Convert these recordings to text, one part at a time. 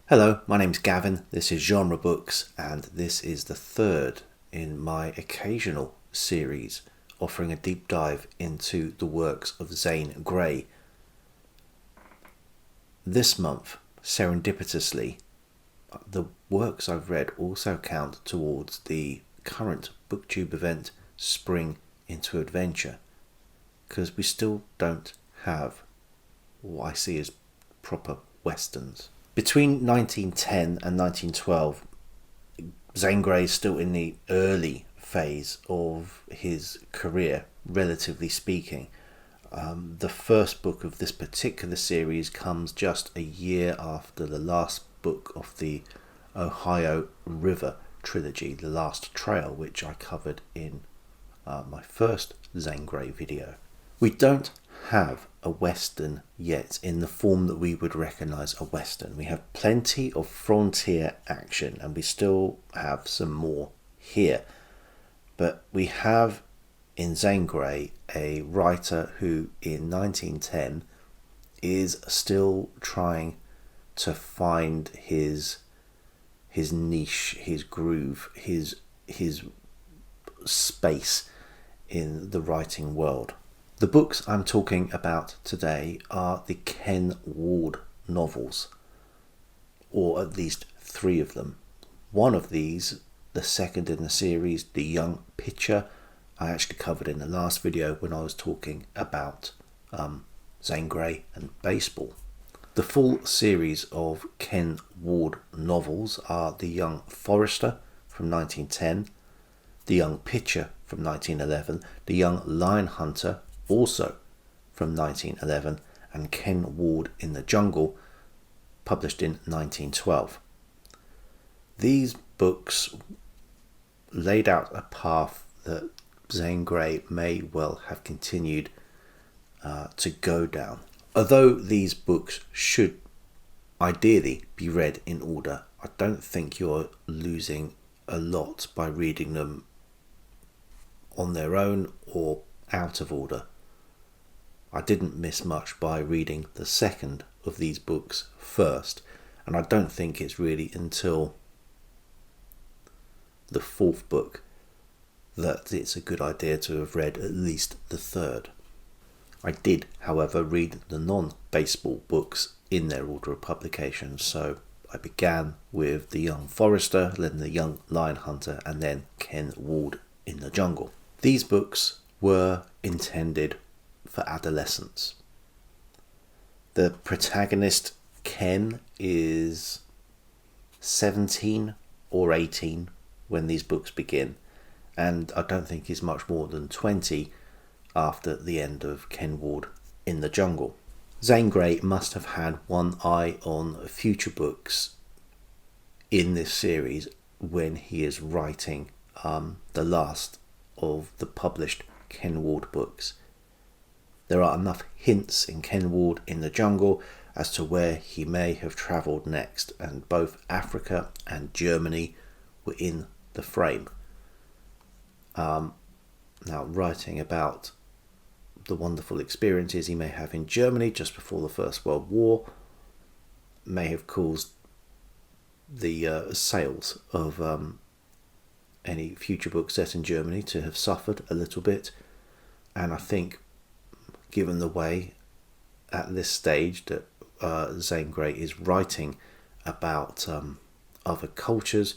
Hello, my name's Gavin, this is Genre Books, and this is the third in my occasional series offering a deep dive into the works of Zan Grey. This month, serendipitously, the works I've read also count towards the current BookTube event Spring into Adventure, because we still don't have what I see as proper westerns. Between 1910 and 1912, Zan Grey is still in the early phase of his career, relatively speaking. The first book of this particular series comes just a year after the last book of the Ohio River trilogy, The Last Trail, which I covered in my first Zan Grey video. We don't have a western yet in the form that we would recognise a western. We have plenty of frontier action, and we still have some more here. But we have in Zan Grey a writer who in 1910 is still trying to find his niche, his groove, his space in the writing world. The books I'm talking about today are the Ken Ward novels, or at least 3 of them. One of these, the second in the series, The Young Pitcher, I actually covered in the last video when I was talking about Zan Grey and baseball. The full series of Ken Ward novels are The Young Forester from 1910, The Young Pitcher from 1911, The Young Lion Hunter also from 1911, and Ken Ward in the Jungle, published in 1912. These books laid out a path that Zan Grey may well have continued to go down. Although these books should ideally be read in order, I don't think you're losing a lot by reading them on their own or out of order. I didn't miss much by reading the second of these books first, and I don't think it's really until the 4th book that it's a good idea to have read at least the 3rd. I did, however, read the non-baseball books in their order of publication, so I began with The Young Forester, then The Young Lion Hunter, and then Ken Ward in the Jungle. These books were intended for adolescents. The protagonist, Ken, is 17 or 18 when these books begin, and I don't think he's much more than 20 after the end of Ken Ward in the Jungle. Zan Grey must have had one eye on future books in this series when he is writing the last of the published Ken Ward books. There are enough hints in Ken Ward in the Jungle as to where he may have travelled next, and both Africa and Germany were in the frame. Now, writing about the wonderful experiences he may have in Germany just before the First World War may have caused the sales of any future books set in Germany to have suffered a little bit, and I think, given the way at this stage that Zan Grey is writing about other cultures,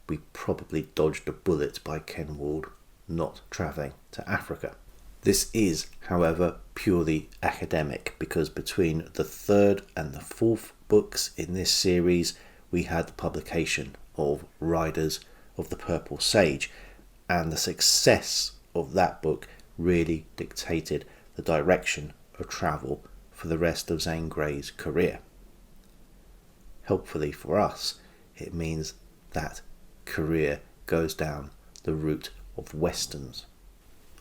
we probably dodged a bullet by Ken Ward not travelling to Africa. This is, however, purely academic, because between the 3rd and the 4th books in this series we had the publication of Riders of the Purple Sage, and the success of that book really dictated the direction of travel for the rest of Zan Grey's career. Helpfully for us, it means that career goes down the route of westerns.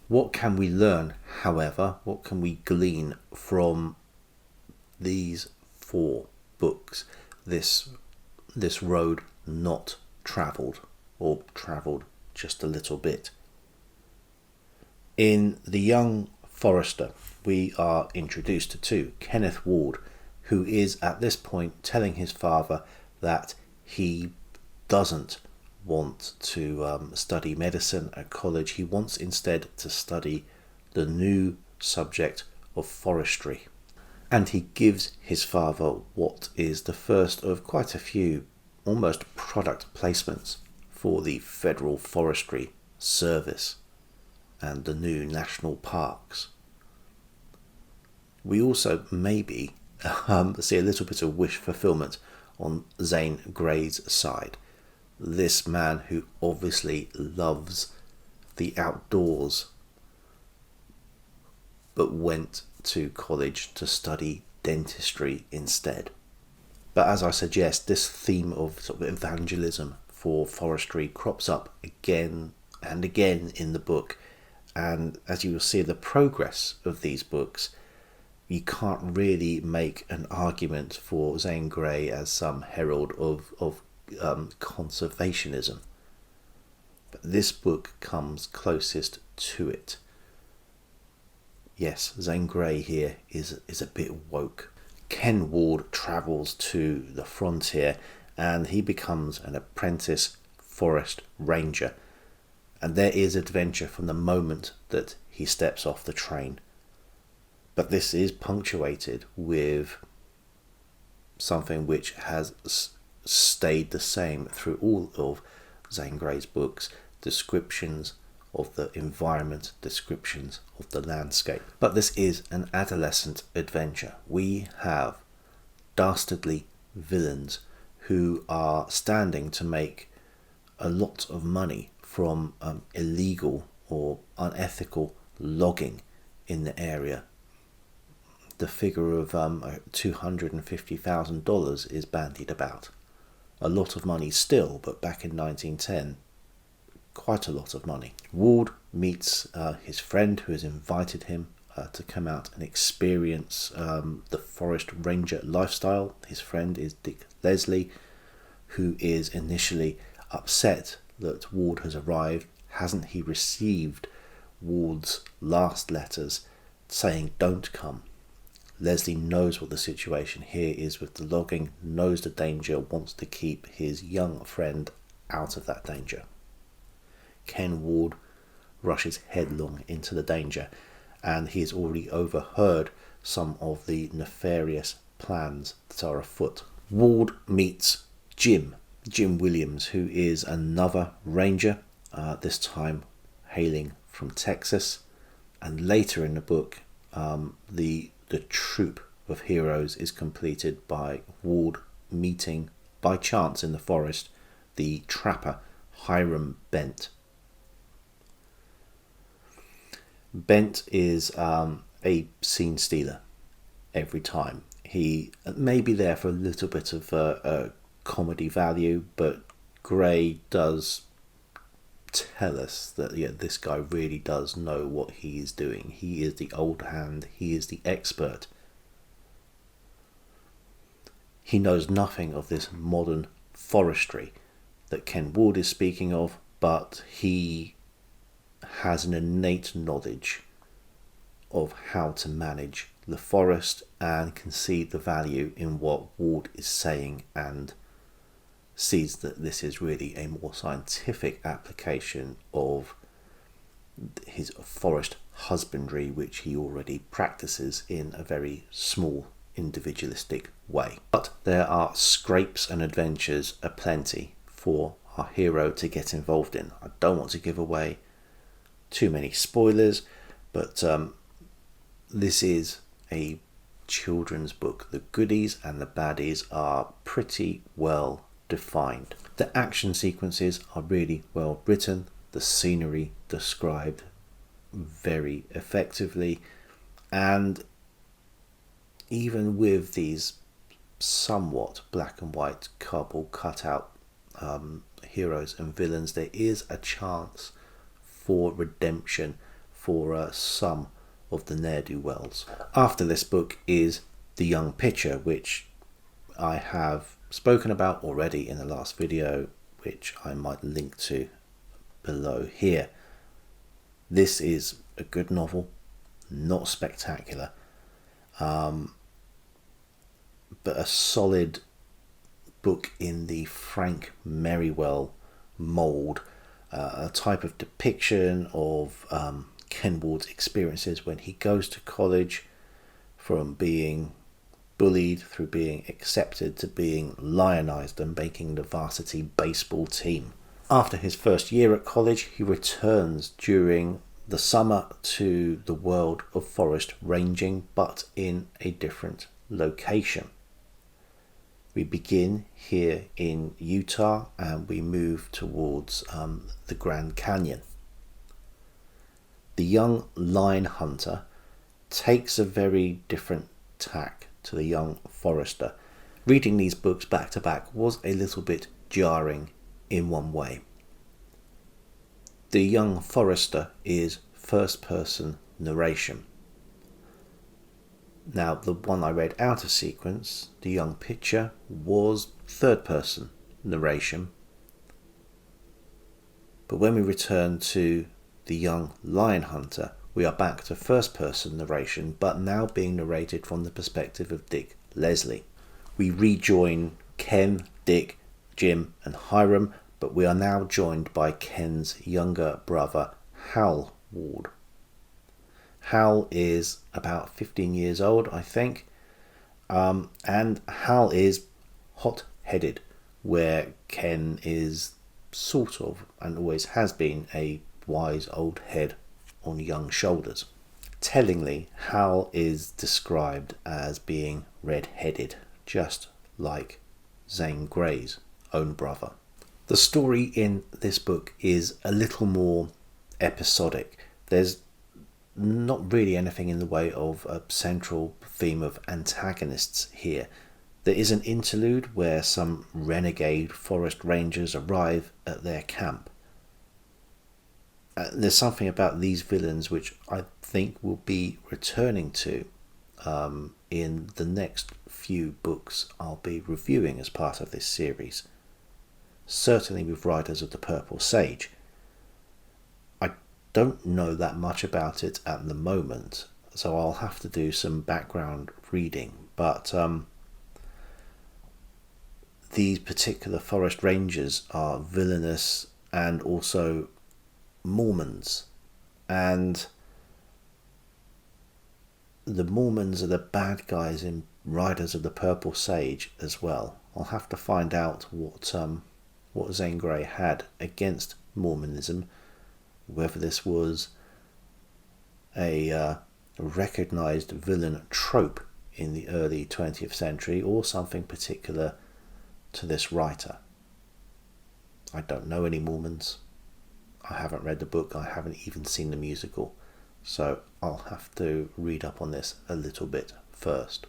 What can we learn, however? What can we glean from these 4 books? This road not travelled, or travelled just a little bit. In The Young Forester, we are introduced to Kenneth Ward, who is at this point telling his father that he doesn't want to study medicine at college. He wants instead to study the new subject of forestry. And he gives his father what is the first of quite a few almost product placements for the Federal Forestry Service and the new national parks. We also maybe see a little bit of wish fulfillment on Zan Grey's side. This man who obviously loves the outdoors but went to college to study dentistry instead. But as I suggest, this theme of sort of evangelism for forestry crops up again and again in the book, and as you will see the progress of these books, you can't really make an argument for Zan Grey as some herald of conservationism. But this book comes closest to it. Yes, Zan Grey here is a bit woke. Ken Ward travels to the frontier and he becomes an apprentice forest ranger. And there is adventure from the moment that he steps off the train. But this is punctuated with something which has stayed the same through all of Zan Grey's books: descriptions of the environment, descriptions of the landscape. But this is an adolescent adventure. We have dastardly villains who are standing to make a lot of money from illegal or unethical logging in the area. The figure of $250,000 is bandied about. A lot of money still, but back in 1910, quite a lot of money. Ward meets his friend who has invited him to come out and experience the forest ranger lifestyle. His friend is Dick Leslie, who is initially upset that Ward has arrived. Hasn't he received Ward's last letters saying don't come? Leslie knows what the situation here is with the logging, knows the danger, wants to keep his young friend out of that danger. Ken Ward rushes headlong into the danger, and he has already overheard some of the nefarious plans that are afoot. Ward meets Jim Williams, who is another ranger, this time hailing from Texas. And later in the book, the troop of heroes is completed by Ward meeting, by chance in the forest, the trapper Hiram Bent. Bent is a scene stealer every time. He may be there for a little bit of comedy value, but Grey does tell us that this guy really does know what he is doing. He is the old hand, he is the expert. He knows nothing of this modern forestry that Ken Ward is speaking of, but he has an innate knowledge of how to manage the forest and can see the value in what Ward is saying, and sees that this is really a more scientific application of his forest husbandry, which he already practices in a very small individualistic way. But there are scrapes and adventures aplenty for our hero to get involved in. I don't want to give away too many spoilers, but this is a children's book. The goodies and the baddies are pretty well defined. The action sequences are really well written, the scenery described very effectively, and even with these somewhat black and white cardboard cutout heroes and villains, there is a chance for redemption for some of the ne'er-do-wells. After this book is The Young Pitcher, which I have spoken about already in the last video, which I might link to below here. This is a good novel, not spectacular, but a solid book in the Frank Merriwell mould, a type of depiction of Ken Ward's experiences when he goes to college, from being bullied through being accepted to being lionized and making the varsity baseball team. After his first year at college, he returns during the summer to the world of forest ranging, but in a different location. We begin here in Utah and we move towards the Grand Canyon. The young line hunter takes a very different tack to the young forester. Reading these books back to back was a little bit jarring in one way. The young forester is first person narration. Now, the one I read out of sequence, The Young Pitcher, was third person narration. But when we return to The Young Lion Hunter, we are back to first person narration, but now being narrated from the perspective of Dick Leslie. We rejoin Ken, Dick, Jim and Hiram, but we are now joined by Ken's younger brother, Hal Ward. Hal is about 15 years old, I think, and Hal is hot-headed, where Ken is sort of, and always has been, a wise old head on young shoulders. Tellingly, Hal is described as being red-headed, just like Zan Grey's own brother. The story in this book is a little more episodic. There's not really anything in the way of a central theme of antagonists here. There is an interlude where some renegade forest rangers arrive at their camp. There's something about these villains which I think we'll be returning to in the next few books I'll be reviewing as part of this series. Certainly with Riders of the Purple Sage. I don't know that much about it at the moment, so I'll have to do some background reading, but these particular forest rangers are villainous and also Mormons, and the Mormons are the bad guys in Riders of the Purple Sage as well. I'll have to find out what Zan Grey had against Mormonism, whether this was a recognised villain trope in the early 20th century or something particular to this writer. I don't know any Mormons. I haven't read the book, I haven't even seen the musical, so I'll have to read up on this a little bit first.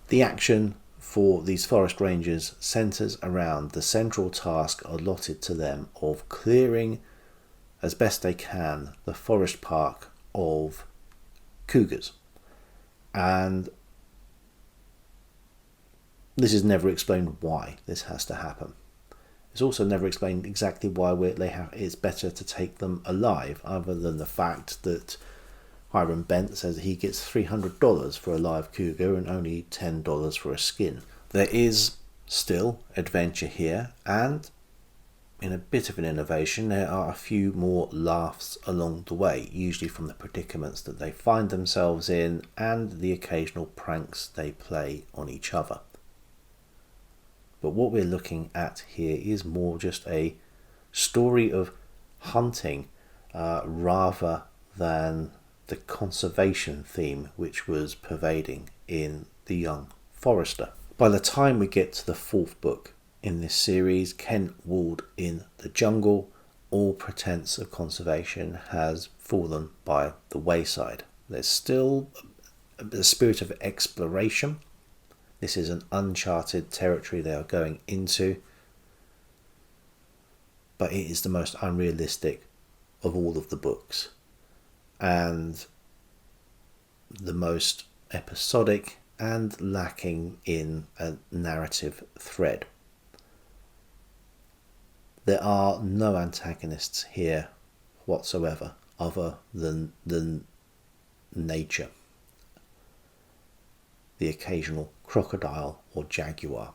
The action for these forest rangers centres around the central task allotted to them of clearing as best they can the forest park of cougars. And this is never explained why this has to happen. It's also never explained exactly why it's better to take them alive, other than the fact that Hiram Bent says he gets $300 for a live cougar and only $10 for a skin. There is still adventure here, and in a bit of an innovation, there are a few more laughs along the way, usually from the predicaments that they find themselves in and the occasional pranks they play on each other. But what we're looking at here is more just a story of hunting rather than the conservation theme which was pervading in The Young Forester. By the time we get to the fourth book in this series, Ken Ward in the Jungle, all pretense of conservation has fallen by the wayside. There's still a spirit of exploration. This is an uncharted territory they are going into, but it is the most unrealistic of all of the books and the most episodic and lacking in a narrative thread. There are no antagonists here whatsoever other than nature, the occasional crocodile or jaguar.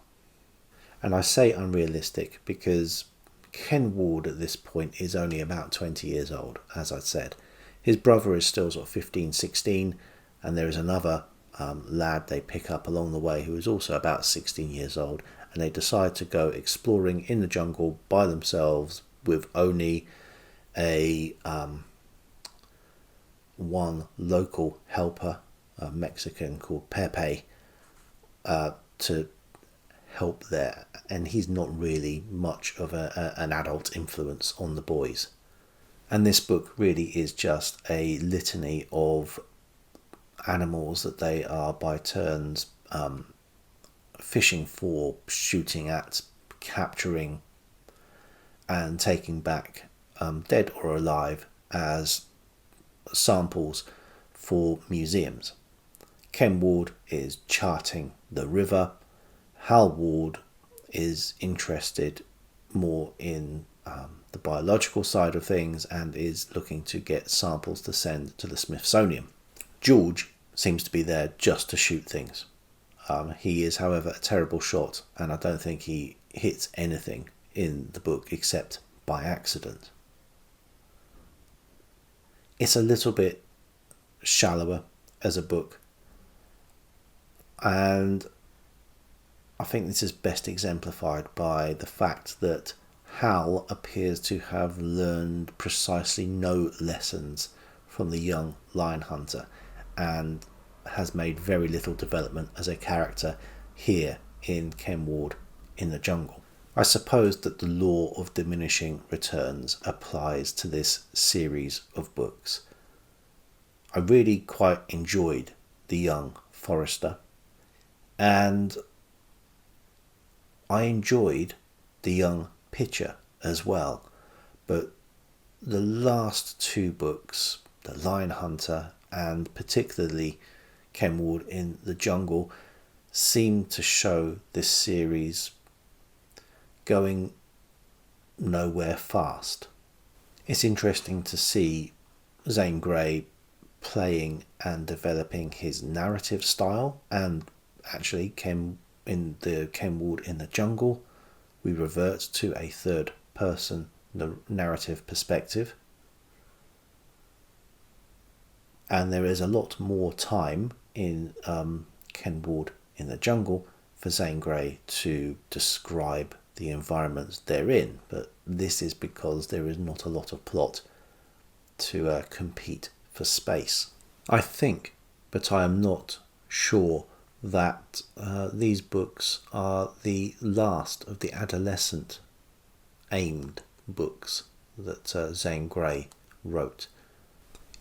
And I say unrealistic because Ken Ward at this point is only about 20 years old, as I said. His brother is still sort of 15, 16, and there is another lad they pick up along the way who is also about 16 years old, and they decide to go exploring in the jungle by themselves with only a one local helper, a Mexican called Pepe, to help there, and he's not really much of an adult influence on the boys. And this book really is just a litany of animals that they are by turns fishing for, shooting at, capturing, and taking back, dead or alive, as samples for museums. Ken Ward is charting the river. Hal Ward is interested more in the biological side of things and is looking to get samples to send to the Smithsonian. George seems to be there just to shoot things. He is, however, a terrible shot, and I don't think he hits anything in the book except by accident. It's a little bit shallower as a book, and I think this is best exemplified by the fact that Hal appears to have learned precisely no lessons from the young lion hunter and has made very little development as a character here in Ken Ward in the Jungle. I suppose that the law of diminishing returns applies to this series of books. I really quite enjoyed the young forester, and I enjoyed the young pitcher as well, but the last two books, The Lion Hunter and particularly Ken Ward in the Jungle, seem to show this series going nowhere fast. It's interesting to see Zan Grey playing and developing his narrative style, and actually in the Ken Ward in the Jungle we revert to a third person narrative perspective, and there is a lot more time in Ken Ward in the Jungle for Zan Grey to describe the environments they're in, but this is because there is not a lot of plot to compete for space. I think, but I am not sure, that these books are the last of the adolescent aimed books that Zan Grey wrote.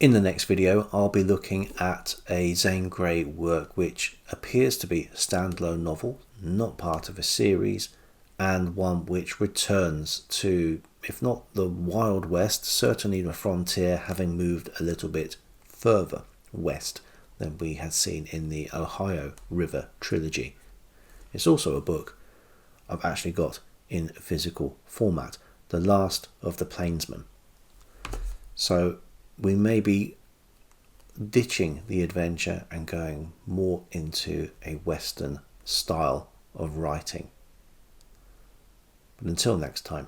In the next video I'll be looking at a Zan Grey work which appears to be a standalone novel, not part of a series, and one which returns to, if not the Wild West, certainly the frontier, having moved a little bit further west than we had seen in the Ohio River trilogy. It's also a book I've actually got in physical format, The Last of the Plainsmen. So we may be ditching the adventure and going more into a Western style of writing. But until next time.